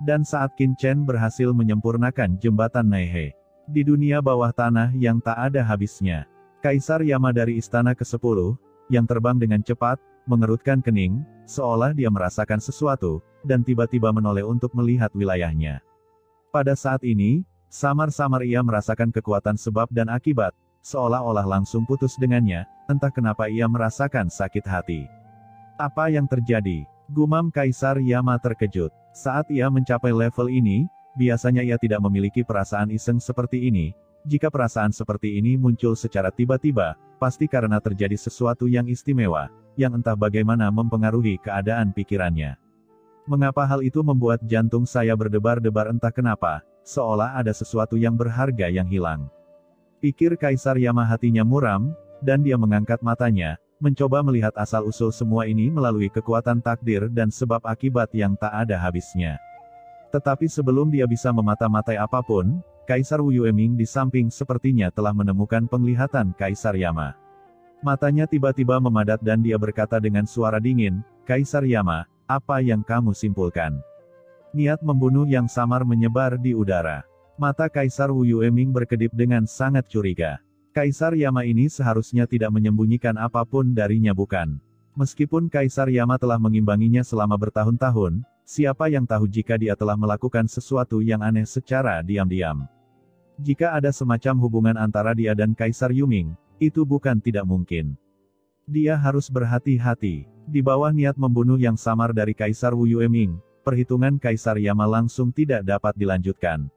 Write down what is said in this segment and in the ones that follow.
Dan saat Qin Chen berhasil menyempurnakan jembatan Naihe di dunia bawah tanah yang tak ada habisnya, Kaisar Yama dari Istana ke-10, yang terbang dengan cepat, mengerutkan kening, seolah dia merasakan sesuatu, dan tiba-tiba menoleh untuk melihat wilayahnya. Pada saat ini, samar-samar ia merasakan kekuatan sebab dan akibat, seolah-olah langsung putus dengannya, entah kenapa ia merasakan sakit hati. Apa yang terjadi? Gumam Kaisar Yama terkejut. Saat ia mencapai level ini, biasanya ia tidak memiliki perasaan iseng seperti ini. Jika perasaan seperti ini muncul secara tiba-tiba, pasti karena terjadi sesuatu yang istimewa, yang entah bagaimana mempengaruhi keadaan pikirannya. Mengapa hal itu membuat jantung saya berdebar-debar entah kenapa, seolah ada sesuatu yang berharga yang hilang. Pikir Kaisar Yama, hatinya muram, dan dia mengangkat matanya, mencoba melihat asal-usul semua ini melalui kekuatan takdir dan sebab akibat yang tak ada habisnya. Tetapi sebelum dia bisa memata-matai apapun, Kaisar Wu Yueming di samping sepertinya telah menemukan penglihatan Kaisar Yama. Matanya tiba-tiba memadat dan dia berkata dengan suara dingin, "Kaisar Yama, apa yang kamu simpulkan?" Niat membunuh yang samar menyebar di udara. Mata Kaisar Wu Yueming berkedip dengan sangat curiga. Kaisar Yama ini seharusnya tidak menyembunyikan apapun darinya, bukan? Meskipun Kaisar Yama telah mengimbanginya selama bertahun-tahun, siapa yang tahu jika dia telah melakukan sesuatu yang aneh secara diam-diam. Jika ada semacam hubungan antara dia dan Kaisar Yuming, itu bukan tidak mungkin. Dia harus berhati-hati. Di bawah niat membunuh yang samar dari Kaisar Wu Yueming, perhitungan Kaisar Yama langsung tidak dapat dilanjutkan.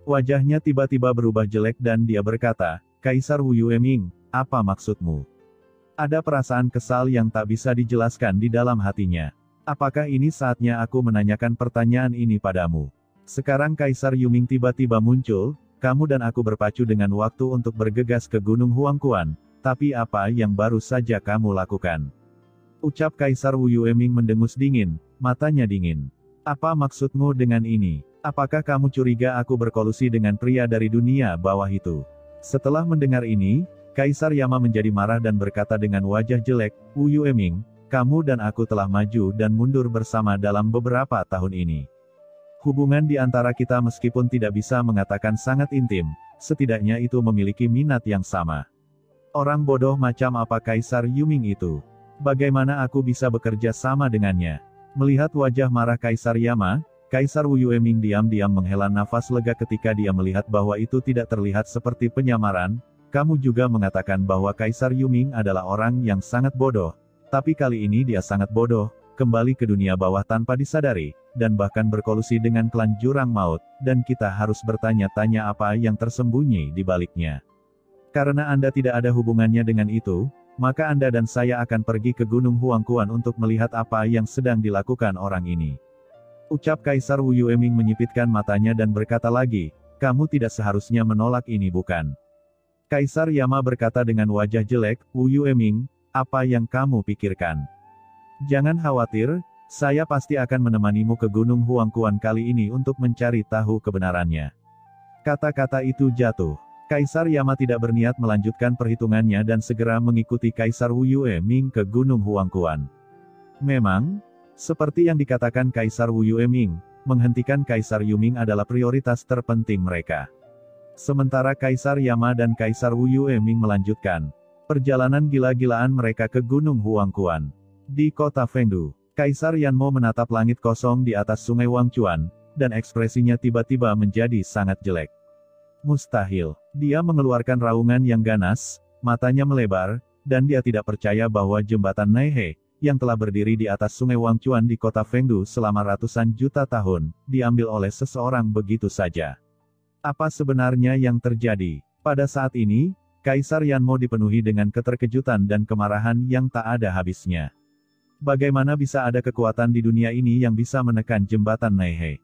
Wajahnya tiba-tiba berubah jelek dan dia berkata, "Kaisar Wu Yueming, apa maksudmu?" Ada perasaan kesal yang tak bisa dijelaskan di dalam hatinya. "Apakah ini saatnya aku menanyakan pertanyaan ini padamu?" Sekarang Kaisar Yuming tiba-tiba muncul, "Kamu dan aku berpacu dengan waktu untuk bergegas ke Gunung Huangquan, tapi apa yang baru saja kamu lakukan?" Ucap Kaisar Wu Yueming mendengus dingin, matanya dingin. "Apa maksudmu dengan ini? Apakah kamu curiga aku berkolusi dengan pria dari dunia bawah itu?" Setelah mendengar ini, Kaisar Yama menjadi marah dan berkata dengan wajah jelek, "Wu Yueming, kamu dan aku telah maju dan mundur bersama dalam beberapa tahun ini. Hubungan di antara kita meskipun tidak bisa mengatakan sangat intim, setidaknya itu memiliki minat yang sama. Orang bodoh macam apa Kaisar Yuming itu? Bagaimana aku bisa bekerja sama dengannya?" Melihat wajah marah Kaisar Yama, Kaisar Wu Yueming diam-diam menghela nafas lega ketika dia melihat bahwa itu tidak terlihat seperti penyamaran. "Kamu juga mengatakan bahwa Kaisar Yuming adalah orang yang sangat bodoh. Tapi kali ini dia sangat bodoh, kembali ke dunia bawah tanpa disadari, dan bahkan berkolusi dengan klan Jurang Maut, dan kita harus bertanya-tanya apa yang tersembunyi di baliknya. Karena Anda tidak ada hubungannya dengan itu, maka Anda dan saya akan pergi ke Gunung Huangquan untuk melihat apa yang sedang dilakukan orang ini." Ucap Kaisar Wu Yueming menyipitkan matanya dan berkata lagi, "Kamu tidak seharusnya menolak ini, bukan?" Kaisar Yama berkata dengan wajah jelek, "Wu Yueming, apa yang kamu pikirkan? Jangan khawatir, saya pasti akan menemanimu ke Gunung Huangquan kali ini untuk mencari tahu kebenarannya." Kata-kata itu jatuh. Kaisar Yama tidak berniat melanjutkan perhitungannya dan segera mengikuti Kaisar Wu Yueming ke Gunung Huangquan. Memang, seperti yang dikatakan Kaisar Wu Yueming, menghentikan Kaisar Yuming adalah prioritas terpenting mereka. Sementara Kaisar Yama dan Kaisar Wu Yueming melanjutkan perjalanan gila-gilaan mereka ke Gunung Huangquan. Di kota Fengdu, Kaisar Yanmo menatap langit kosong di atas sungai Wangchuan, dan ekspresinya tiba-tiba menjadi sangat jelek. Mustahil. Dia mengeluarkan raungan yang ganas, matanya melebar, dan dia tidak percaya bahwa jembatan Naihe, yang telah berdiri di atas sungai Wangchuan di kota Fengdu selama ratusan juta tahun, diambil oleh seseorang begitu saja. Apa sebenarnya yang terjadi? Pada saat ini, Kaisar Yanmo dipenuhi dengan keterkejutan dan kemarahan yang tak ada habisnya. Bagaimana bisa ada kekuatan di dunia ini yang bisa menekan jembatan Naihe?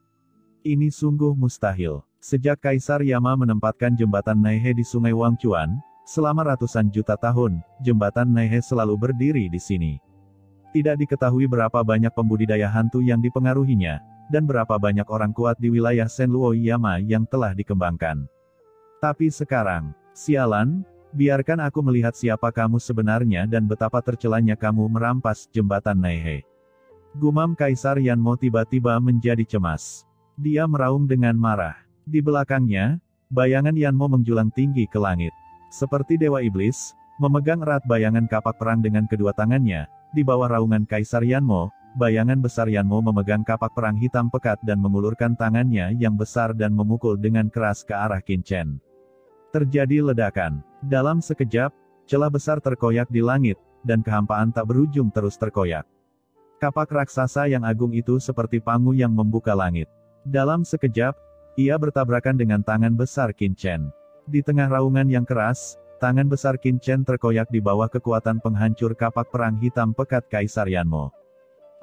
Ini sungguh mustahil. Sejak Kaisar Yama menempatkan jembatan Naihe di sungai Wangchuan, selama ratusan juta tahun, jembatan Naihe selalu berdiri di sini. Tidak diketahui berapa banyak pembudidaya hantu yang dipengaruhinya, dan berapa banyak orang kuat di wilayah Senluo Yama yang telah dikembangkan. Tapi sekarang, sialan, biarkan aku melihat siapa kamu sebenarnya dan betapa tercelanya kamu merampas jembatan Naihe. Gumam Kaisar Yanmo tiba-tiba menjadi cemas. Dia meraung dengan marah. Di belakangnya, bayangan Yanmo menjulang tinggi ke langit. Seperti dewa iblis, memegang erat bayangan kapak perang dengan kedua tangannya. Di bawah raungan Kaisar Yanmo, bayangan besar Yanmo memegang kapak perang hitam pekat dan mengulurkan tangannya yang besar dan memukul dengan keras ke arah Qin Chen. Terjadi ledakan. Dalam sekejap, celah besar terkoyak di langit, dan kehampaan tak berujung terus terkoyak. Kapak raksasa yang agung itu seperti pangu yang membuka langit. Dalam sekejap, ia bertabrakan dengan tangan besar Qin Chen. Di tengah raungan yang keras, tangan besar Qin Chen terkoyak di bawah kekuatan penghancur kapak perang hitam pekat Kaisar Yanmo.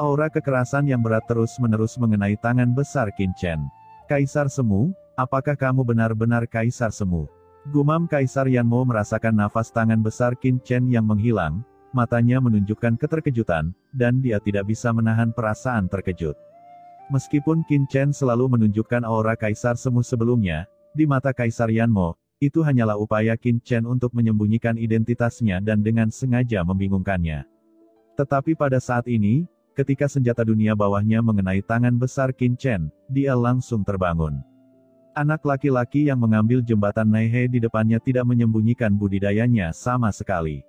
Aura kekerasan yang berat terus-menerus mengenai tangan besar Qin Chen. Kaisar Semu, apakah kamu benar-benar Kaisar Semu? Gumam Kaisar Yanmo merasakan nafas tangan besar Qin Chen yang menghilang, matanya menunjukkan keterkejutan, dan dia tidak bisa menahan perasaan terkejut. Meskipun Qin Chen selalu menunjukkan aura Kaisar Semu sebelumnya, di mata Kaisar Yanmo, itu hanyalah upaya Qin Chen untuk menyembunyikan identitasnya dan dengan sengaja membingungkannya. Tetapi pada saat ini, ketika senjata dunia bawahnya mengenai tangan besar Qin Chen, dia langsung terbangun. Anak laki-laki yang mengambil jembatan Naihe di depannya tidak menyembunyikan budidayanya sama sekali.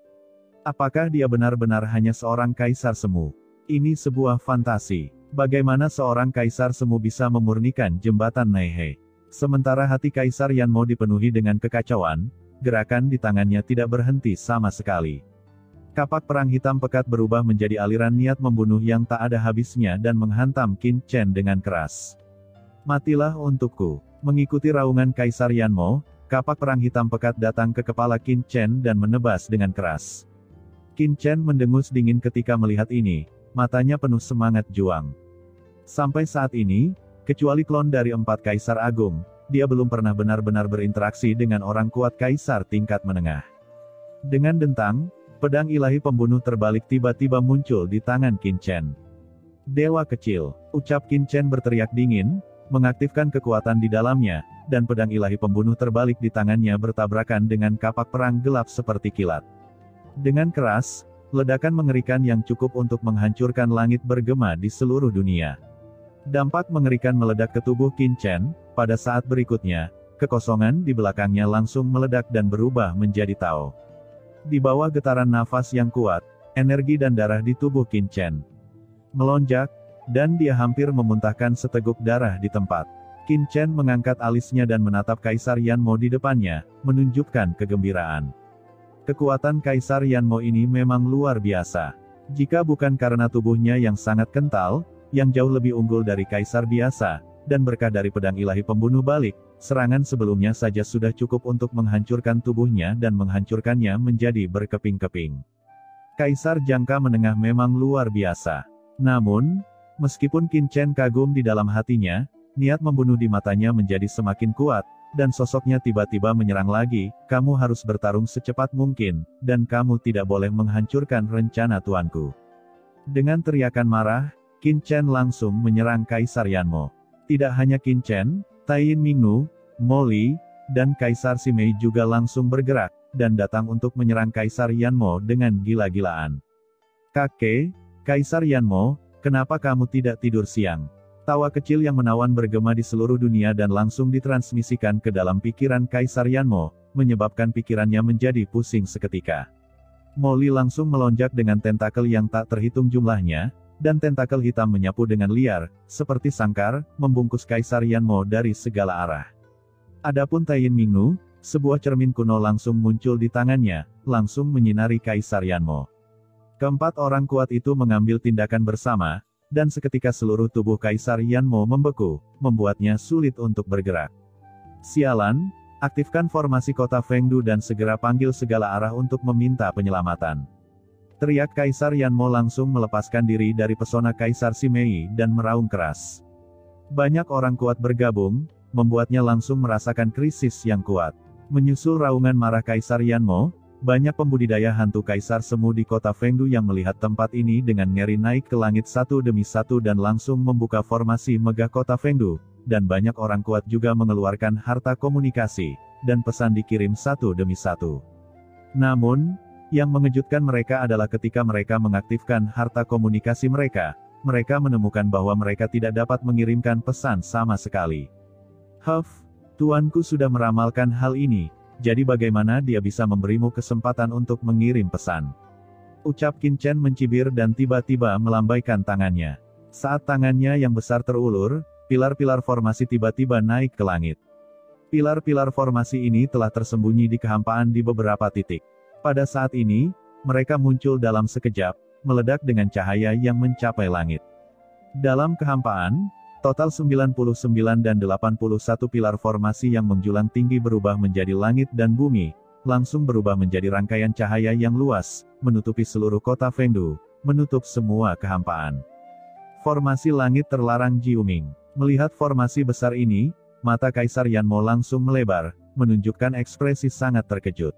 Apakah dia benar-benar hanya seorang Kaisar Semu? Ini sebuah fantasi. Bagaimana seorang Kaisar Semu bisa memurnikan jembatan Naihe? Sementara hati Kaisar Yanmo dipenuhi dengan kekacauan, gerakan di tangannya tidak berhenti sama sekali. Kapak perang hitam pekat berubah menjadi aliran niat membunuh yang tak ada habisnya dan menghantam Qin Chen dengan keras. Matilah untukku. Mengikuti raungan Kaisar Yanmo, kapak perang hitam pekat datang ke kepala Qin Chen dan menebas dengan keras. Qin Chen mendengus dingin ketika melihat ini, matanya penuh semangat juang. Sampai saat ini, kecuali klon dari 4 Kaisar Agung, dia belum pernah benar-benar berinteraksi dengan orang kuat Kaisar tingkat menengah. Dengan dentang, pedang ilahi pembunuh terbalik tiba-tiba muncul di tangan Qin Chen. Dewa kecil, ucap Qin Chen berteriak dingin, mengaktifkan kekuatan di dalamnya, dan pedang ilahi pembunuh terbalik di tangannya bertabrakan dengan kapak perang gelap seperti kilat. Dengan keras, ledakan mengerikan yang cukup untuk menghancurkan langit bergema di seluruh dunia. Dampak mengerikan meledak ke tubuh Qin Chen. Pada saat berikutnya, kekosongan di belakangnya langsung meledak dan berubah menjadi Tao. Di bawah getaran nafas yang kuat, energi dan darah di tubuh Qin Chen melonjak, dan dia hampir memuntahkan seteguk darah di tempat. Qin Chen mengangkat alisnya dan menatap Kaisar Yanmo di depannya, menunjukkan kegembiraan. Kekuatan Kaisar Yanmo ini memang luar biasa. Jika bukan karena tubuhnya yang sangat kental, yang jauh lebih unggul dari Kaisar biasa, dan berkah dari pedang ilahi pembunuh balik, serangan sebelumnya saja sudah cukup untuk menghancurkan tubuhnya dan menghancurkannya menjadi berkeping-keping. Kaisar jangka menengah memang luar biasa. Namun, meskipun Qin Chen kagum di dalam hatinya, niat membunuh di matanya menjadi semakin kuat, dan sosoknya tiba-tiba menyerang lagi. Kamu harus bertarung secepat mungkin, dan kamu tidak boleh menghancurkan rencana tuanku. Dengan teriakan marah, Qin Chen langsung menyerang Kaisar Yanmo. Tidak hanya Qin Chen, Taiyin Mingnu, Moli, dan Kaisar Simei juga langsung bergerak, dan datang untuk menyerang Kaisar Yanmo dengan gila-gilaan. Kakek, Kaisar Yanmo, kenapa kamu tidak tidur siang? Tawa kecil yang menawan bergema di seluruh dunia dan langsung ditransmisikan ke dalam pikiran Kaisar Yanmo, menyebabkan pikirannya menjadi pusing seketika. Moli langsung melonjak dengan tentakel yang tak terhitung jumlahnya, dan tentakel hitam menyapu dengan liar, seperti sangkar, membungkus Kaisar Yanmo dari segala arah. Adapun Taiyin Mingnu, sebuah cermin kuno langsung muncul di tangannya, langsung menyinari Kaisar Yanmo. Keempat orang kuat itu mengambil tindakan bersama, dan seketika seluruh tubuh Kaisar Yanmo membeku, membuatnya sulit untuk bergerak. Sialan, aktifkan formasi kota Fengdu dan segera panggil segala arah untuk meminta penyelamatan. Teriak Kaisar Yanmo langsung melepaskan diri dari pesona Kaisar Simei dan meraung keras. Banyak orang kuat bergabung, membuatnya langsung merasakan krisis yang kuat. Menyusul raungan marah Kaisar Yanmo, banyak pembudidaya hantu Kaisar Semu di kota Fengdu yang melihat tempat ini dengan ngeri naik ke langit satu demi satu dan langsung membuka formasi megah kota Fengdu, dan banyak orang kuat juga mengeluarkan harta komunikasi, dan pesan dikirim satu demi satu. Namun, yang mengejutkan mereka adalah ketika mereka mengaktifkan harta komunikasi mereka, mereka menemukan bahwa mereka tidak dapat mengirimkan pesan sama sekali. Tuanku sudah meramalkan hal ini, jadi bagaimana dia bisa memberimu kesempatan untuk mengirim pesan? Ucap Qin Chen mencibir dan tiba-tiba melambaikan tangannya. Saat tangannya yang besar terulur, pilar-pilar formasi tiba-tiba naik ke langit. Pilar-pilar formasi ini telah tersembunyi di kehampaan di beberapa titik. Pada saat ini, mereka muncul dalam sekejap, meledak dengan cahaya yang mencapai langit. Dalam kehampaan, total 99 dan 81 pilar formasi yang menjulang tinggi berubah menjadi langit dan bumi, langsung berubah menjadi rangkaian cahaya yang luas, menutupi seluruh kota Fengdu, menutup semua kehampaan. Formasi langit terlarang Jiuming. Melihat formasi besar ini, mata Kaisar Yanmo langsung melebar, menunjukkan ekspresi sangat terkejut.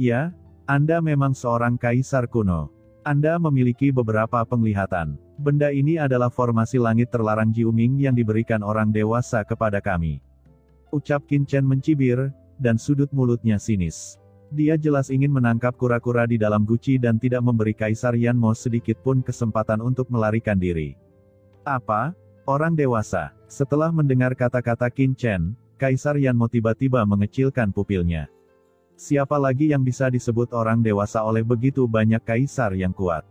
Ya, Anda memang seorang kaisar kuno. Anda memiliki beberapa penglihatan. Benda ini adalah formasi langit terlarang Jiuming yang diberikan orang dewasa kepada kami. Ucap Qin Chen mencibir, dan sudut mulutnya sinis. Dia jelas ingin menangkap kura-kura di dalam guci dan tidak memberi Kaisar Yanmo sedikit pun kesempatan untuk melarikan diri. Apa? Orang dewasa? Setelah mendengar kata-kata Qin Chen, Kaisar Yanmo tiba-tiba mengecilkan pupilnya. Siapa lagi yang bisa disebut orang dewasa oleh begitu banyak kaisar yang kuat?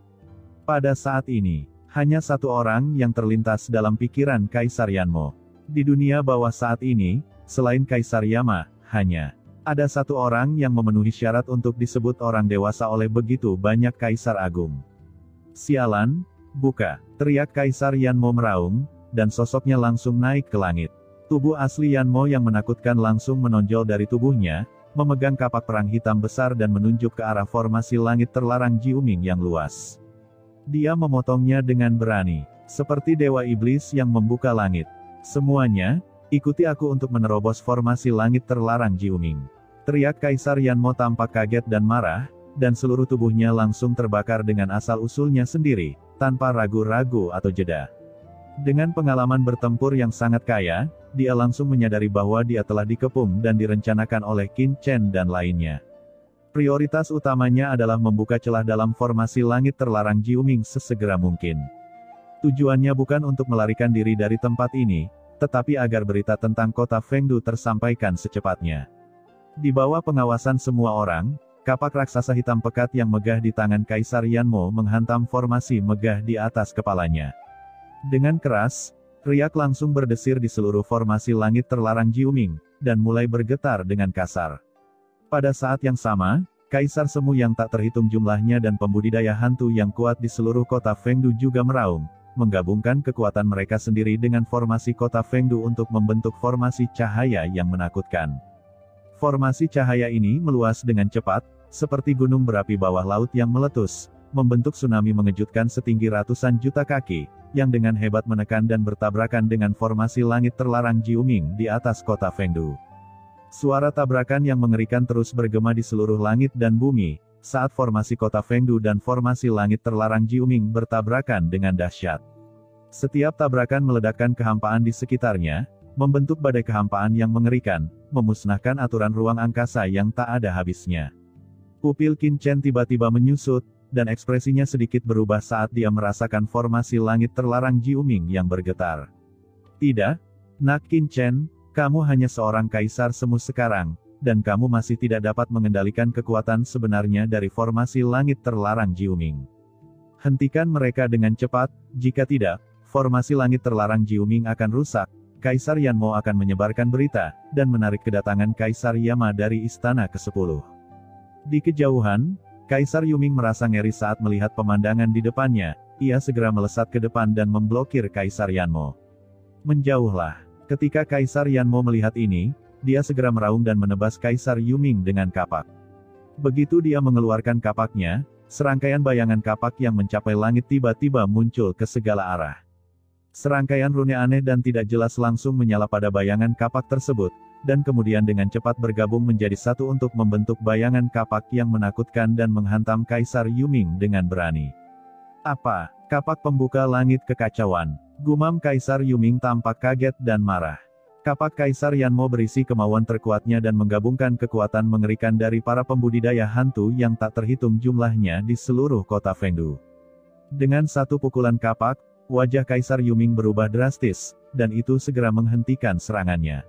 Pada saat ini, hanya satu orang yang terlintas dalam pikiran Kaisar Yanmo. Di dunia bawah saat ini, selain Kaisar Yama, hanya ada satu orang yang memenuhi syarat untuk disebut orang dewasa oleh begitu banyak kaisar agung. Sialan, buka! Teriak Kaisar Yanmo meraung, dan sosoknya langsung naik ke langit. Tubuh asli Yanmo yang menakutkan langsung menonjol dari tubuhnya, memegang kapak perang hitam besar dan menunjuk ke arah formasi langit terlarang Jiuming yang luas. Dia memotongnya dengan berani, seperti dewa iblis yang membuka langit. Semuanya, ikuti aku untuk menerobos formasi langit terlarang Jiuming. Teriak Kaisar Yanmo tampak kaget dan marah, dan seluruh tubuhnya langsung terbakar dengan asal-usulnya sendiri, tanpa ragu-ragu atau jeda. Dengan pengalaman bertempur yang sangat kaya, dia langsung menyadari bahwa dia telah dikepung dan direncanakan oleh Qin Chen dan lainnya. Prioritas utamanya adalah membuka celah dalam formasi langit terlarang Jiuming sesegera mungkin. Tujuannya bukan untuk melarikan diri dari tempat ini, tetapi agar berita tentang kota Fengdu tersampaikan secepatnya. Di bawah pengawasan semua orang, kapak raksasa hitam pekat yang megah di tangan Kaisar Yanmo menghantam formasi megah di atas kepalanya. Dengan keras, riak langsung berdesir di seluruh formasi langit terlarang Jiuming, dan mulai bergetar dengan kasar. Pada saat yang sama, Kaisar Semu yang tak terhitung jumlahnya dan pembudidaya hantu yang kuat di seluruh kota Fengdu juga meraung, menggabungkan kekuatan mereka sendiri dengan formasi kota Fengdu untuk membentuk formasi cahaya yang menakutkan. Formasi cahaya ini meluas dengan cepat, seperti gunung berapi bawah laut yang meletus, membentuk tsunami mengejutkan setinggi ratusan juta kaki, yang dengan hebat menekan dan bertabrakan dengan formasi langit terlarang Jiuming di atas kota Fengdu. Suara tabrakan yang mengerikan terus bergema di seluruh langit dan bumi, saat formasi kota Fengdu dan formasi langit terlarang Jiuming bertabrakan dengan dahsyat. Setiap tabrakan meledakkan kehampaan di sekitarnya, membentuk badai kehampaan yang mengerikan, memusnahkan aturan ruang angkasa yang tak ada habisnya. Pupil Qin Chen tiba-tiba menyusut, dan ekspresinya sedikit berubah saat dia merasakan formasi langit terlarang Jiuming yang bergetar. Tidak, Nak Qin Chen, kamu hanya seorang kaisar semu sekarang, dan kamu masih tidak dapat mengendalikan kekuatan sebenarnya dari formasi langit terlarang Jiuming. Hentikan mereka dengan cepat, jika tidak, formasi langit terlarang Jiuming akan rusak. Kaisar Yanmo akan menyebarkan berita, dan menarik kedatangan Kaisar Yama dari istana ke-10. Di kejauhan, Kaisar Yuming merasa ngeri saat melihat pemandangan di depannya, ia segera melesat ke depan dan memblokir Kaisar Yanmo. Menjauhlah. Ketika Kaisar Yanmo melihat ini, dia segera meraung dan menebas Kaisar Yuming dengan kapak. Begitu dia mengeluarkan kapaknya, serangkaian bayangan kapak yang mencapai langit tiba-tiba muncul ke segala arah. Serangkaian rune aneh dan tidak jelas langsung menyala pada bayangan kapak tersebut, dan kemudian dengan cepat bergabung menjadi satu untuk membentuk bayangan kapak yang menakutkan dan menghantam Kaisar Yuming dengan berani. Apa? Kapak pembuka langit kekacauan. Gumam Kaisar Yuming tampak kaget dan marah. Kapak Kaisar Yanmo berisi kemauan terkuatnya dan menggabungkan kekuatan mengerikan dari para pembudidaya hantu yang tak terhitung jumlahnya di seluruh kota Fengdu. Dengan satu pukulan kapak, wajah Kaisar Yuming berubah drastis, dan itu segera menghentikan serangannya.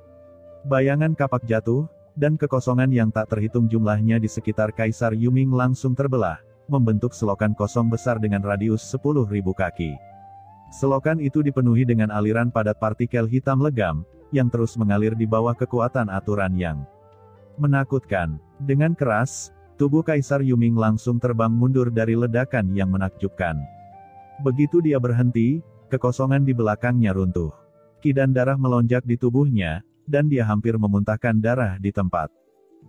Bayangan kapak jatuh, dan kekosongan yang tak terhitung jumlahnya di sekitar Kaisar Yuming langsung terbelah, membentuk selokan kosong besar dengan radius 10.000 kaki. Selokan itu dipenuhi dengan aliran padat partikel hitam legam, yang terus mengalir di bawah kekuatan aturan yang menakutkan. Dengan keras, tubuh Kaisar Yuming langsung terbang mundur dari ledakan yang menakjubkan. Begitu dia berhenti, kekosongan di belakangnya runtuh. Ki dan darah melonjak di tubuhnya, dan dia hampir memuntahkan darah di tempat.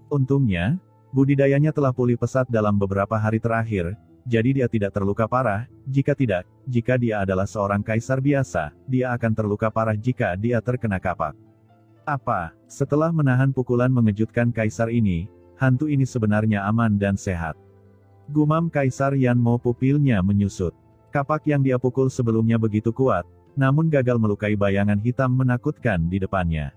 Untungnya, budidayanya telah pulih pesat dalam beberapa hari terakhir, jadi dia tidak terluka parah. Jika tidak, jika dia adalah seorang kaisar biasa, dia akan terluka parah jika dia terkena kapak. Apa? Setelah menahan pukulan mengejutkan kaisar ini, hantu ini sebenarnya aman dan sehat. Gumam Kaisar Yanmo, pupilnya menyusut. Kapak yang dia pukul sebelumnya begitu kuat, namun gagal melukai bayangan hitam menakutkan di depannya.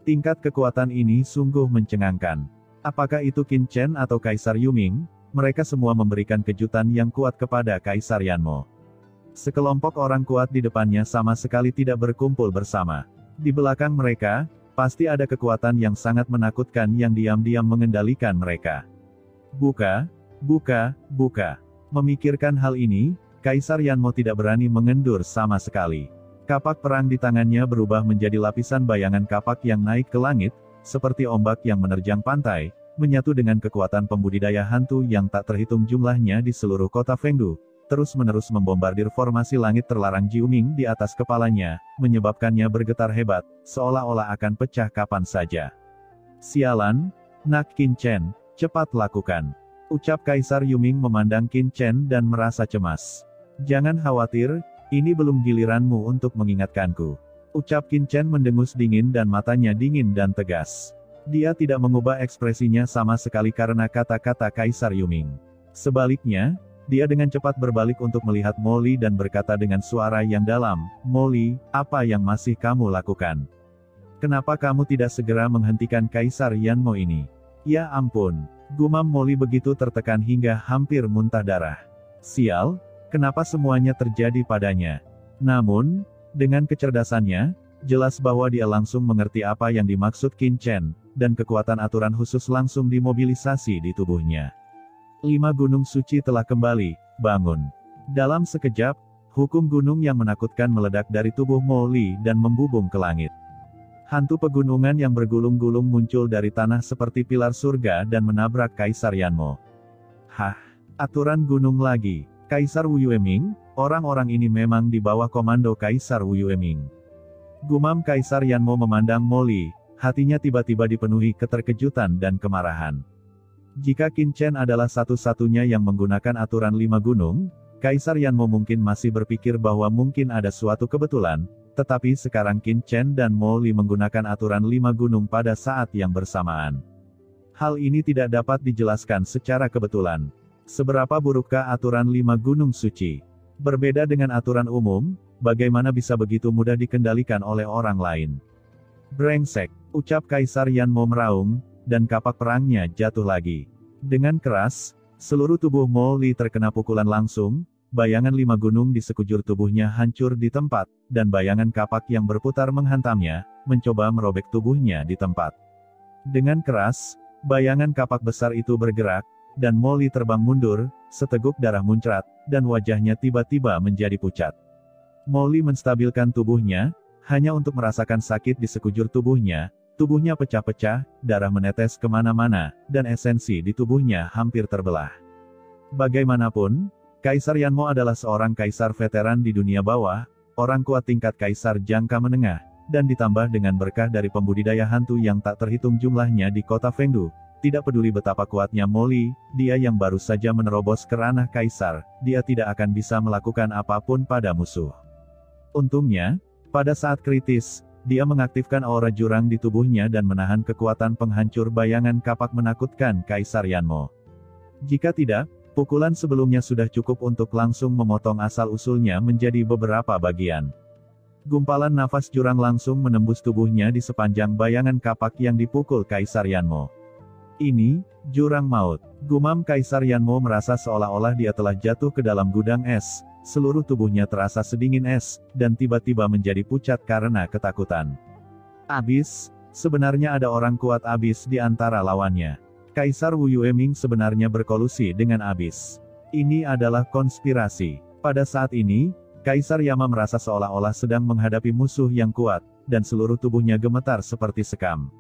Tingkat kekuatan ini sungguh mencengangkan. Apakah itu Qin Chen atau Kaisar Yuming? Mereka semua memberikan kejutan yang kuat kepada Kaisar Yanmo. Sekelompok orang kuat di depannya sama sekali tidak berkumpul bersama. Di belakang mereka, pasti ada kekuatan yang sangat menakutkan yang diam-diam mengendalikan mereka. Buka, buka, buka. Memikirkan hal ini, Kaisar Yanmo tidak berani mengendur sama sekali. Kapak perang di tangannya berubah menjadi lapisan bayangan kapak yang naik ke langit, seperti ombak yang menerjang pantai, menyatu dengan kekuatan pembudidaya hantu yang tak terhitung jumlahnya di seluruh kota Fengdu, terus-menerus membombardir formasi langit terlarang Jiuming di atas kepalanya, menyebabkannya bergetar hebat, seolah-olah akan pecah kapan saja. Sialan, nak Qin Chen, cepat lakukan. Ucap Kaisar Yuming memandang Qin Chen dan merasa cemas. Jangan khawatir, ini belum giliranmu untuk mengingatkanku. Ucap Qin Chen mendengus dingin dan matanya dingin dan tegas. Dia tidak mengubah ekspresinya sama sekali karena kata-kata Kaisar Yuming. Sebaliknya, dia dengan cepat berbalik untuk melihat Molly dan berkata dengan suara yang dalam, "Molly, apa yang masih kamu lakukan? Kenapa kamu tidak segera menghentikan Kaisar Yanmo ini?" "Ya ampun," gumam Molly begitu tertekan hingga hampir muntah darah. Sial, kenapa semuanya terjadi padanya? Namun, dengan kecerdasannya, jelas bahwa dia langsung mengerti apa yang dimaksud Qin Chen, dan kekuatan aturan khusus langsung dimobilisasi di tubuhnya. 5 gunung suci telah kembali, bangun. Dalam sekejap, hukum gunung yang menakutkan meledak dari tubuh Molly dan membubung ke langit. Hantu pegunungan yang bergulung-gulung muncul dari tanah seperti pilar surga dan menabrak Kaisar Yanmo. Hah, aturan gunung lagi. Kaisar Wu Yueming, orang-orang ini memang di bawah komando Kaisar Wu Yueming. Gumam Kaisar Yanmo memandang Molly, hatinya tiba-tiba dipenuhi keterkejutan dan kemarahan. Jika Qin Chen adalah satu-satunya yang menggunakan aturan 5 gunung, Kaisar Yanmo mungkin masih berpikir bahwa mungkin ada suatu kebetulan, tetapi sekarang Qin Chen dan Molly menggunakan aturan 5 gunung pada saat yang bersamaan. Hal ini tidak dapat dijelaskan secara kebetulan. Seberapa burukkah aturan 5 gunung suci? Berbeda dengan aturan umum, bagaimana bisa begitu mudah dikendalikan oleh orang lain? Brengsek, ucap Kaisar Yanmo meraung, dan kapak perangnya jatuh lagi. Dengan keras, seluruh tubuh Molly terkena pukulan langsung, bayangan 5 gunung di sekujur tubuhnya hancur di tempat, dan bayangan kapak yang berputar menghantamnya, mencoba merobek tubuhnya di tempat. Dengan keras, bayangan kapak besar itu bergerak, dan Molly terbang mundur, seteguk darah muncrat, dan wajahnya tiba-tiba menjadi pucat. Molly menstabilkan tubuhnya, hanya untuk merasakan sakit di sekujur tubuhnya. Tubuhnya pecah-pecah, darah menetes kemana-mana, dan esensi di tubuhnya hampir terbelah. Bagaimanapun, Kaisar Yanmo adalah seorang kaisar veteran di dunia bawah, orang kuat tingkat kaisar jangka menengah, dan ditambah dengan berkah dari pembudidaya hantu yang tak terhitung jumlahnya di kota Fengdu. Tidak peduli betapa kuatnya Molly, dia yang baru saja menerobos ke ranah kaisar, dia tidak akan bisa melakukan apapun pada musuh. Untungnya, pada saat kritis, dia mengaktifkan aura jurang di tubuhnya dan menahan kekuatan penghancur bayangan kapak menakutkan Kaisar Yanmo. Jika tidak, pukulan sebelumnya sudah cukup untuk langsung memotong asal-usulnya menjadi beberapa bagian. Gumpalan nafas jurang langsung menembus tubuhnya di sepanjang bayangan kapak yang dipukul Kaisar Yanmo. Ini, jurang maut. Gumam Kaisar Yanmo merasa seolah-olah dia telah jatuh ke dalam gudang es, seluruh tubuhnya terasa sedingin es, dan tiba-tiba menjadi pucat karena ketakutan. Abis, sebenarnya ada orang kuat abis di antara lawannya. Kaisar Wu Yueming sebenarnya berkolusi dengan abis. Ini adalah konspirasi. Pada saat ini, Kaisar Yama merasa seolah-olah sedang menghadapi musuh yang kuat, dan seluruh tubuhnya gemetar seperti sekam.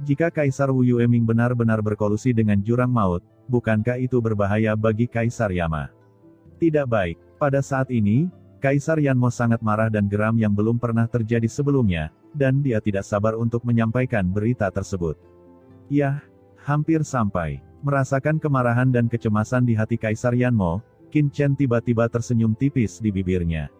Jika Kaisar Wu Yueming benar-benar berkolusi dengan jurang maut, bukankah itu berbahaya bagi Kaisar Yama? Tidak baik. Pada saat ini, Kaisar Yanmo sangat marah dan geram yang belum pernah terjadi sebelumnya, dan dia tidak sabar untuk menyampaikan berita tersebut. Yah, hampir sampai. Merasakan kemarahan dan kecemasan di hati Kaisar Yanmo, Qin Chen tiba-tiba tersenyum tipis di bibirnya.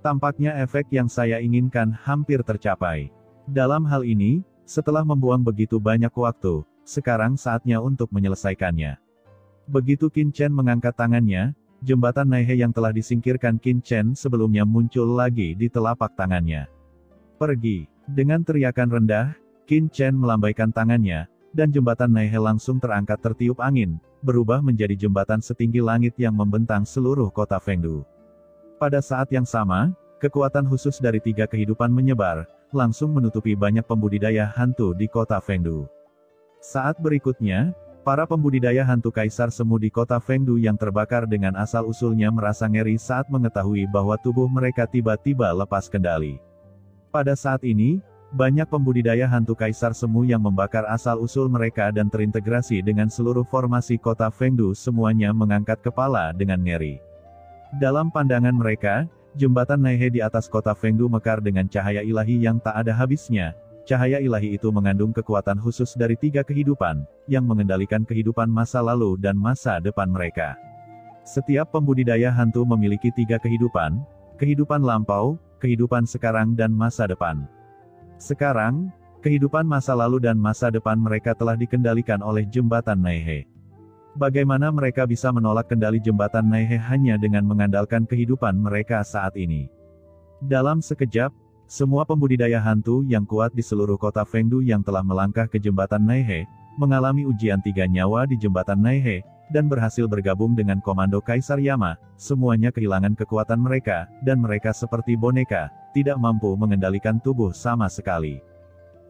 Tampaknya efek yang saya inginkan hampir tercapai. Dalam hal ini, setelah membuang begitu banyak waktu, sekarang saatnya untuk menyelesaikannya. Begitu Qin Chen mengangkat tangannya, jembatan Naihe yang telah disingkirkan Qin Chen sebelumnya muncul lagi di telapak tangannya. Pergi. Dengan teriakan rendah, Qin Chen melambaikan tangannya, dan jembatan Naihe langsung terangkat tertiup angin, berubah menjadi jembatan setinggi langit yang membentang seluruh kota Fengdu. Pada saat yang sama, kekuatan khusus dari tiga kehidupan menyebar, langsung menutupi banyak pembudidaya hantu di kota Fengdu. Saat berikutnya, para pembudidaya hantu Kaisar Semu di kota Fengdu yang terbakar dengan asal-usulnya merasa ngeri saat mengetahui bahwa tubuh mereka tiba-tiba lepas kendali. Pada saat ini, banyak pembudidaya hantu Kaisar Semu yang membakar asal-usul mereka dan terintegrasi dengan seluruh formasi kota Fengdu semuanya mengangkat kepala dengan ngeri. Dalam pandangan mereka, jembatan Naihe di atas kota Fengdu mekar dengan cahaya ilahi yang tak ada habisnya. Cahaya ilahi itu mengandung kekuatan khusus dari tiga kehidupan, yang mengendalikan kehidupan masa lalu dan masa depan mereka. Setiap pembudidaya hantu memiliki tiga kehidupan, kehidupan lampau, kehidupan sekarang dan masa depan. Sekarang, kehidupan masa lalu dan masa depan mereka telah dikendalikan oleh jembatan Naihe. Bagaimana mereka bisa menolak kendali jembatan Naihe hanya dengan mengandalkan kehidupan mereka saat ini? Dalam sekejap, semua pembudidaya hantu yang kuat di seluruh kota Fengdu yang telah melangkah ke jembatan Naihe, mengalami ujian tiga nyawa di jembatan Naihe, dan berhasil bergabung dengan komando Kaisar Yama. Semuanya kehilangan kekuatan mereka, dan mereka seperti boneka, tidak mampu mengendalikan tubuh sama sekali.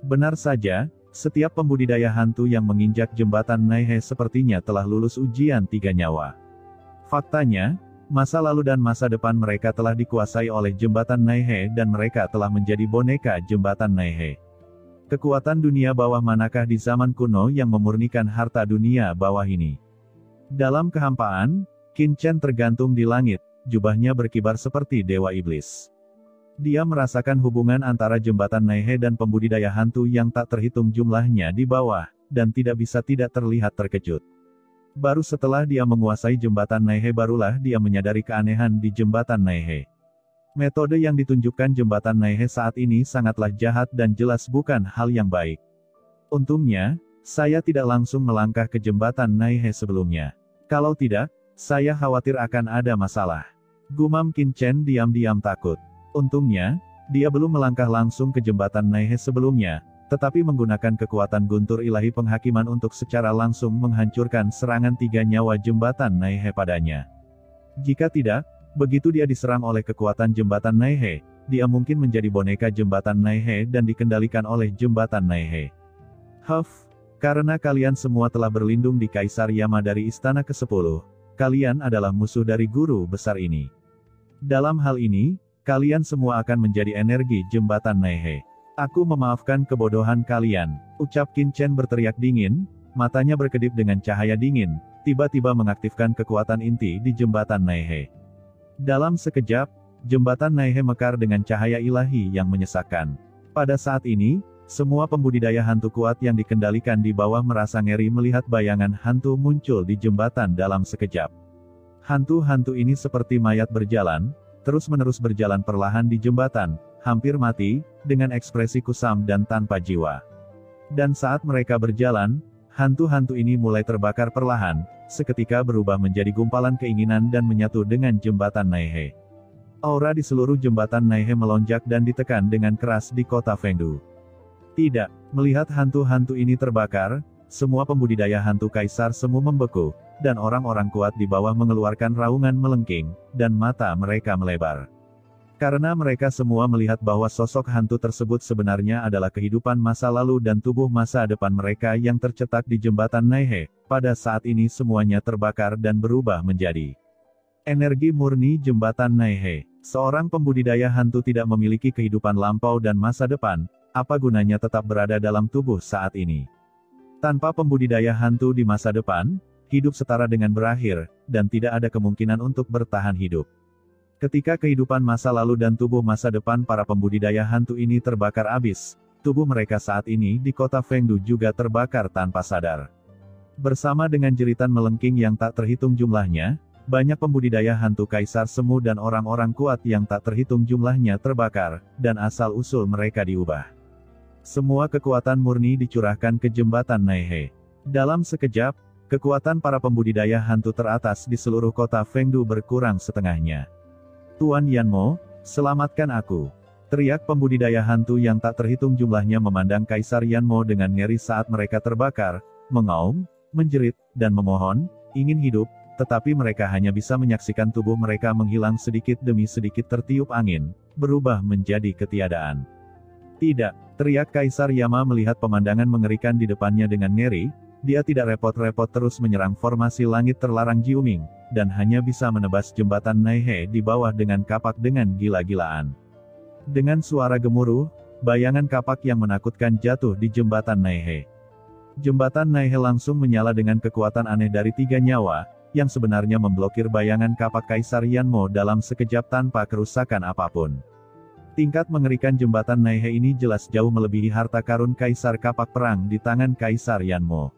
Benar saja, setiap pembudidaya hantu yang menginjak jembatan Naihe sepertinya telah lulus ujian tiga nyawa. Faktanya, masa lalu dan masa depan mereka telah dikuasai oleh jembatan Naihe dan mereka telah menjadi boneka jembatan Naihe. Kekuatan dunia bawah manakah di zaman kuno yang memurnikan harta dunia bawah ini? Dalam kehampaan, Qin Chen tergantung di langit, jubahnya berkibar seperti dewa iblis. Dia merasakan hubungan antara jembatan Naihe dan pembudidaya hantu yang tak terhitung jumlahnya di bawah, dan tidak bisa tidak terlihat terkejut. Baru setelah dia menguasai jembatan Naihe barulah dia menyadari keanehan di jembatan Naihe. Metode yang ditunjukkan jembatan Naihe saat ini sangatlah jahat dan jelas bukan hal yang baik. Untungnya, saya tidak langsung melangkah ke jembatan Naihe sebelumnya. Kalau tidak, saya khawatir akan ada masalah. Gumam Qin Chen diam-diam takut. Untungnya, dia belum melangkah langsung ke jembatan Naihe sebelumnya, tetapi menggunakan kekuatan guntur ilahi penghakiman untuk secara langsung menghancurkan serangan tiga nyawa jembatan Naihe padanya. Jika tidak, begitu dia diserang oleh kekuatan jembatan Naihe, dia mungkin menjadi boneka jembatan Naihe dan dikendalikan oleh jembatan Naihe. Karena kalian semua telah berlindung di Kaisar Yama dari Istana ke-10, kalian adalah musuh dari guru besar ini. Dalam hal ini, kalian semua akan menjadi energi jembatan Naihe. Aku memaafkan kebodohan kalian, ucap Qin Chen berteriak dingin, matanya berkedip dengan cahaya dingin, tiba-tiba mengaktifkan kekuatan inti di jembatan Naihe. Dalam sekejap, jembatan Naihe mekar dengan cahaya ilahi yang menyesakkan. Pada saat ini, semua pembudidaya hantu kuat yang dikendalikan di bawah merasa ngeri melihat bayangan hantu muncul di jembatan dalam sekejap. Hantu-hantu ini seperti mayat berjalan, terus-menerus berjalan perlahan di jembatan, hampir mati, dengan ekspresi kusam dan tanpa jiwa. Dan saat mereka berjalan, hantu-hantu ini mulai terbakar perlahan, seketika berubah menjadi gumpalan keinginan dan menyatu dengan jembatan Naihe. Aura di seluruh jembatan Naihe melonjak dan ditekan dengan keras di kota Fengdu. Tidak, melihat hantu-hantu ini terbakar, semua pembudidaya hantu Kaisar Semu membeku, dan orang-orang kuat di bawah mengeluarkan raungan melengking, dan mata mereka melebar. Karena mereka semua melihat bahwa sosok hantu tersebut sebenarnya adalah kehidupan masa lalu dan tubuh masa depan mereka yang tercetak di jembatan Naihe. Pada saat ini semuanya terbakar dan berubah menjadi energi murni jembatan Naihe. Seorang pembudidaya hantu tidak memiliki kehidupan lampau dan masa depan, apa gunanya tetap berada dalam tubuh saat ini? Tanpa pembudidaya hantu di masa depan, hidup setara dengan berakhir, dan tidak ada kemungkinan untuk bertahan hidup. Ketika kehidupan masa lalu dan tubuh masa depan para pembudidaya hantu ini terbakar habis, tubuh mereka saat ini di kota Fengdu juga terbakar tanpa sadar. Bersama dengan jeritan melengking yang tak terhitung jumlahnya, banyak pembudidaya hantu kaisar semu dan orang-orang kuat yang tak terhitung jumlahnya terbakar, dan asal-usul mereka diubah. Semua kekuatan murni dicurahkan ke jembatan Naihe. Dalam sekejap, kekuatan para pembudidaya hantu teratas di seluruh kota Fengdu berkurang setengahnya. "Tuan Yanmo, selamatkan aku!" teriak pembudidaya hantu yang tak terhitung jumlahnya memandang Kaisar Yanmo dengan ngeri saat mereka terbakar, mengaum, menjerit, dan memohon, ingin hidup, tetapi mereka hanya bisa menyaksikan tubuh mereka menghilang sedikit demi sedikit tertiup angin, berubah menjadi ketiadaan. "Tidak!" teriak Kaisar Yama melihat pemandangan mengerikan di depannya dengan ngeri. Dia tidak repot-repot terus menyerang formasi langit terlarang Jiuming, dan hanya bisa menebas jembatan Naihe di bawah dengan kapak dengan gila-gilaan. Dengan suara gemuruh, bayangan kapak yang menakutkan jatuh di jembatan Naihe. Jembatan Naihe langsung menyala dengan kekuatan aneh dari 3 nyawa, yang sebenarnya memblokir bayangan kapak Kaisar Yanmo dalam sekejap tanpa kerusakan apapun. Tingkat mengerikan jembatan Naihe ini jelas jauh melebihi harta karun Kaisar Kapak Perang di tangan Kaisar Yanmo.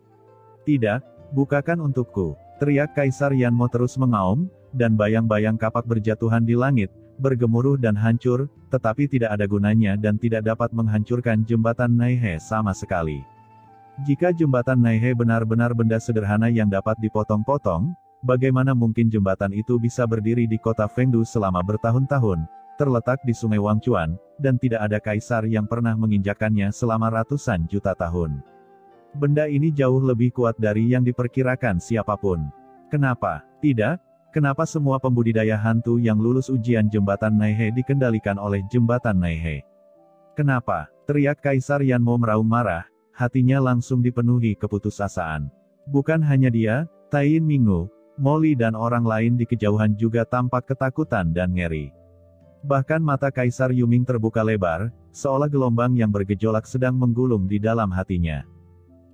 "Tidak, bukakan untukku!" teriak Kaisar Yanmo terus mengaum, dan bayang-bayang kapak berjatuhan di langit, bergemuruh dan hancur, tetapi tidak ada gunanya dan tidak dapat menghancurkan jembatan Naihe sama sekali. Jika jembatan Naihe benar-benar benda sederhana yang dapat dipotong-potong, bagaimana mungkin jembatan itu bisa berdiri di kota Fengdu selama bertahun-tahun, terletak di Sungai Wangchuan, dan tidak ada kaisar yang pernah menginjakannya selama ratusan juta tahun. Benda ini jauh lebih kuat dari yang diperkirakan siapapun. Kenapa tidak? Kenapa semua pembudidaya hantu yang lulus ujian jembatan Naihe dikendalikan oleh jembatan Naihe? Kenapa? Teriak Kaisar Yanmo meraung marah, hatinya langsung dipenuhi keputusasaan. Bukan hanya dia, Tain Mingu, Molly dan orang lain di kejauhan juga tampak ketakutan dan ngeri. Bahkan mata Kaisar Yuming terbuka lebar, seolah gelombang yang bergejolak sedang menggulung di dalam hatinya.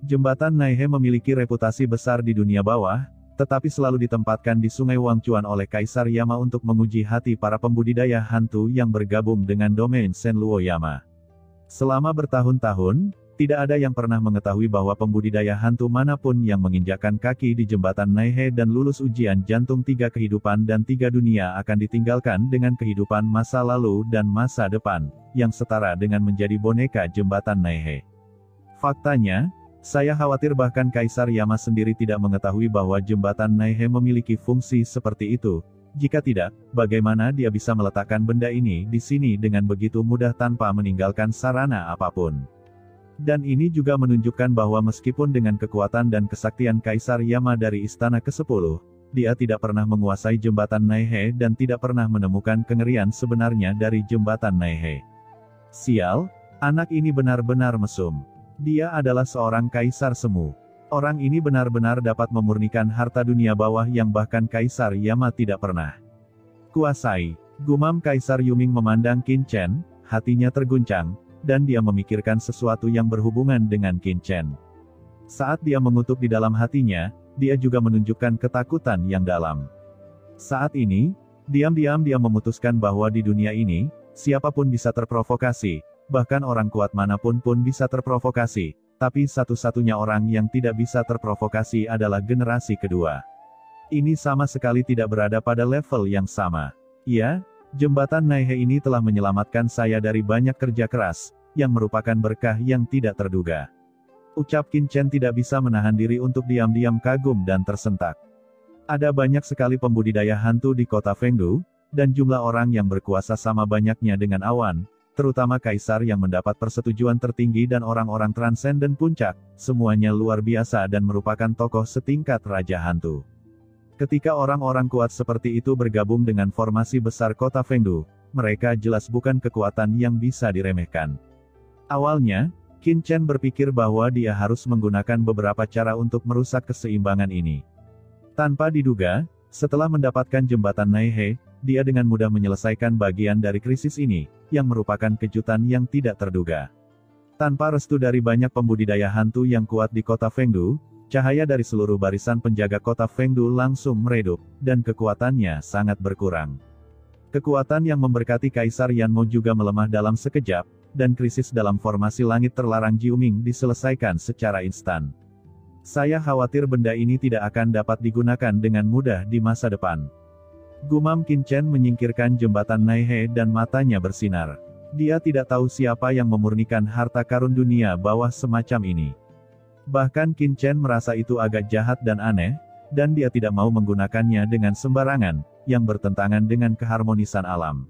Jembatan Naihe memiliki reputasi besar di dunia bawah, tetapi selalu ditempatkan di Sungai Wangchuan oleh Kaisar Yama untuk menguji hati para pembudidaya hantu yang bergabung dengan domain Senluo Yama. Selama bertahun-tahun, tidak ada yang pernah mengetahui bahwa pembudidaya hantu manapun yang menginjakkan kaki di jembatan Naihe dan lulus ujian jantung 3 kehidupan dan 3 dunia akan ditinggalkan dengan kehidupan masa lalu dan masa depan, yang setara dengan menjadi boneka jembatan Naihe. Faktanya, saya khawatir bahkan Kaisar Yama sendiri tidak mengetahui bahwa jembatan Naihe memiliki fungsi seperti itu. Jika tidak, bagaimana dia bisa meletakkan benda ini di sini dengan begitu mudah tanpa meninggalkan sarana apapun? Dan ini juga menunjukkan bahwa meskipun dengan kekuatan dan kesaktian Kaisar Yama dari Istana ke-10, dia tidak pernah menguasai jembatan Naihe dan tidak pernah menemukan kengerian sebenarnya dari jembatan Naihe. Sial, anak ini benar-benar mesum. Dia adalah seorang kaisar semu. Orang ini benar-benar dapat memurnikan harta dunia bawah yang bahkan Kaisar Yama tidak pernah kuasai. Gumam Kaisar Yuming memandang Qin Chen, hatinya terguncang, dan dia memikirkan sesuatu yang berhubungan dengan Qin Chen. Saat dia mengutuk di dalam hatinya, dia juga menunjukkan ketakutan yang dalam. Saat ini, diam-diam dia memutuskan bahwa di dunia ini, siapapun bisa terprovokasi. Bahkan orang kuat manapun pun bisa terprovokasi, tapi satu-satunya orang yang tidak bisa terprovokasi adalah generasi kedua. Ini sama sekali tidak berada pada level yang sama. Ya, jembatan Naihe ini telah menyelamatkan saya dari banyak kerja keras, yang merupakan berkah yang tidak terduga. Ucap Qin Chen tidak bisa menahan diri untuk diam-diam kagum dan tersentak. Ada banyak sekali pembudidaya hantu di kota Fengdu, dan jumlah orang yang berkuasa sama banyaknya dengan awan, terutama kaisar yang mendapat persetujuan tertinggi dan orang-orang transenden puncak, semuanya luar biasa dan merupakan tokoh setingkat Raja Hantu. Ketika orang-orang kuat seperti itu bergabung dengan formasi besar kota Fengdu, mereka jelas bukan kekuatan yang bisa diremehkan. Awalnya, Qin Chen berpikir bahwa dia harus menggunakan beberapa cara untuk merusak keseimbangan ini. Tanpa diduga, setelah mendapatkan jembatan Naihe, dia dengan mudah menyelesaikan bagian dari krisis ini, yang merupakan kejutan yang tidak terduga. Tanpa restu dari banyak pembudidaya hantu yang kuat di kota Fengdu, cahaya dari seluruh barisan penjaga kota Fengdu langsung meredup, dan kekuatannya sangat berkurang. Kekuatan yang memberkati Kaisar Yanmo juga melemah dalam sekejap, dan krisis dalam formasi langit terlarang Jiuming diselesaikan secara instan. Saya khawatir benda ini tidak akan dapat digunakan dengan mudah di masa depan. Gumam Qin Chen menyingkirkan jembatan Naihe dan matanya bersinar. Dia tidak tahu siapa yang memurnikan harta karun dunia bawah semacam ini. Bahkan Qin Chen merasa itu agak jahat dan aneh, dan dia tidak mau menggunakannya dengan sembarangan, yang bertentangan dengan keharmonisan alam.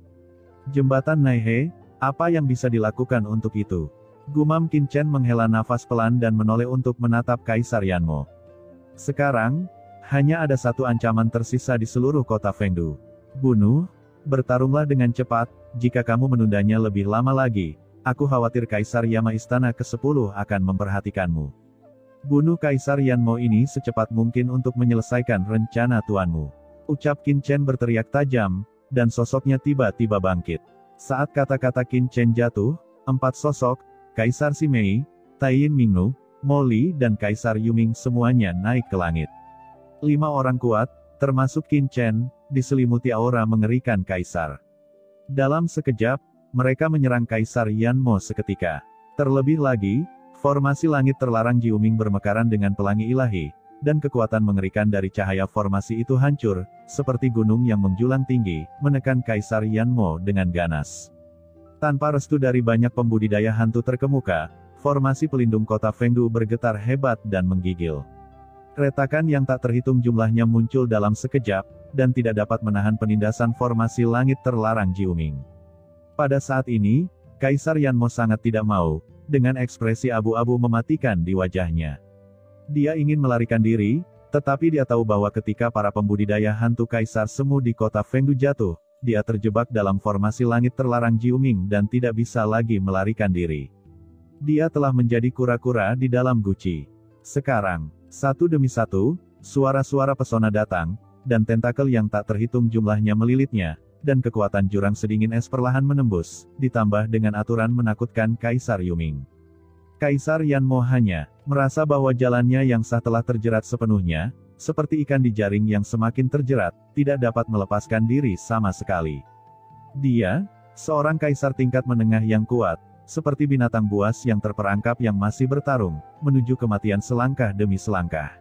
Jembatan Naihe, apa yang bisa dilakukan untuk itu? Gumam Qin Chen menghela nafas pelan dan menoleh untuk menatap Kaisar Yanmo. Sekarang, hanya ada satu ancaman tersisa di seluruh kota Fengdu. Bunuh, bertarunglah dengan cepat, jika kamu menundanya lebih lama lagi, aku khawatir Kaisar Yama Istana ke-10 akan memperhatikanmu. Bunuh Kaisar Yanmo ini secepat mungkin untuk menyelesaikan rencana tuanmu. Ucap Qin Chen berteriak tajam, dan sosoknya tiba-tiba bangkit. Saat kata-kata Qin Chen jatuh, 4 sosok, Kaisar Simei, Taiyin Mingnu, Moli dan Kaisar Yuming semuanya naik ke langit. 5 orang kuat, termasuk Qin Chen, diselimuti aura mengerikan Kaisar. Dalam sekejap, mereka menyerang Kaisar Yanmo seketika. Terlebih lagi, formasi langit terlarang Jiuming bermekaran dengan pelangi ilahi, dan kekuatan mengerikan dari cahaya formasi itu hancur, seperti gunung yang menjulang tinggi, menekan Kaisar Yanmo dengan ganas. Tanpa restu dari banyak pembudidaya hantu terkemuka, formasi pelindung kota Fengdu bergetar hebat dan menggigil. Retakan yang tak terhitung jumlahnya muncul dalam sekejap, dan tidak dapat menahan penindasan formasi langit terlarang Jiuming. Pada saat ini, Kaisar Yanmo sangat tidak mau, dengan ekspresi abu-abu mematikan di wajahnya. Dia ingin melarikan diri, tetapi dia tahu bahwa ketika para pembudidaya hantu Kaisar Semu di kota Fengdu jatuh, dia terjebak dalam formasi langit terlarang Jiuming dan tidak bisa lagi melarikan diri. Dia telah menjadi kura-kura di dalam guci. Sekarang, satu demi satu, suara-suara pesona datang, dan tentakel yang tak terhitung jumlahnya melilitnya, dan kekuatan jurang sedingin es perlahan menembus, ditambah dengan aturan menakutkan Kaisar Yuming. Kaisar Yanmo hanya merasa bahwa jalannya yang sah telah terjerat sepenuhnya, seperti ikan di jaring yang semakin terjerat, tidak dapat melepaskan diri sama sekali. Dia, seorang kaisar tingkat menengah yang kuat, seperti binatang buas yang terperangkap yang masih bertarung, menuju kematian selangkah demi selangkah.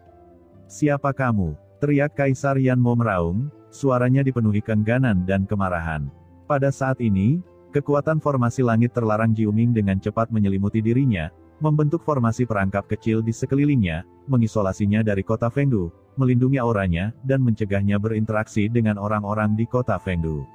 "Siapa kamu?" teriak Kaisar Yanmo meraung, suaranya dipenuhi keengganan dan kemarahan. Pada saat ini, kekuatan formasi langit terlarang Jiuming dengan cepat menyelimuti dirinya, membentuk formasi perangkap kecil di sekelilingnya, mengisolasinya dari kota Fengdu, melindungi auranya, dan mencegahnya berinteraksi dengan orang-orang di kota Fengdu.